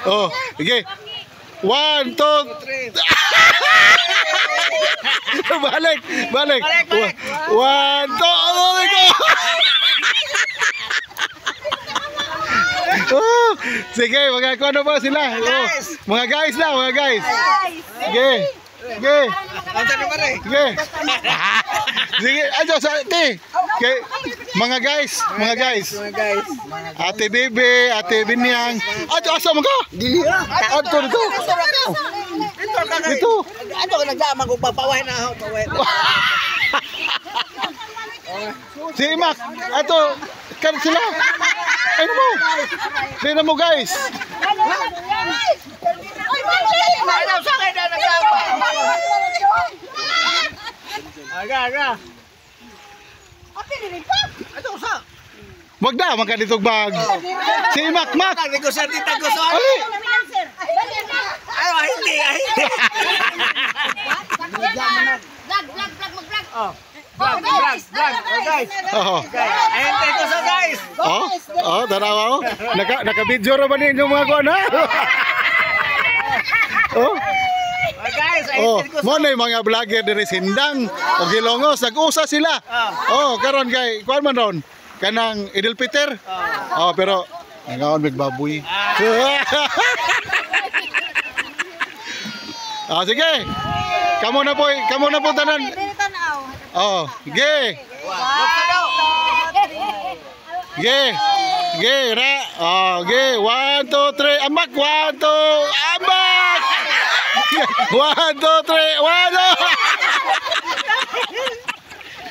Oh, sige. 1, 2. Balik. 1, 2. Oh, sige, mga ano ba sila? Oh, mga guys na, mga guys. Sige. Sige. Sige, ayo sa ti. Okay. Mga guys. Ate Bebe, Ate Binyang. Ayo asa mo ka? Dili. Ato dito. Dito. Ato ka nagsama ko papaway na ako, paway. Si Mac, ato kan sila. Ano mo? Sino mo guys? Aga. Wag na, magka dito bag. Si Mac. Negosyante tita ko so. Ali. Ay, hindi. Vlog. Guys. Oh. Ayun tito so guys. Tanawa. Naka-video ra ba ninyo mga kuan ha? Oh. Guys, Mo na yung mga vlogger diri Sindang o Gilongos nag-usa sila. Karon kay kuan man ron kanang Idil Peter. Pero ngaon magbaboy. Sige. Kamo na po tanan. Ge. Ge, ra. Ge, 1, 2, 3. Ambak, 1, 2. Ambak. 1, 2, 3. 1, 2.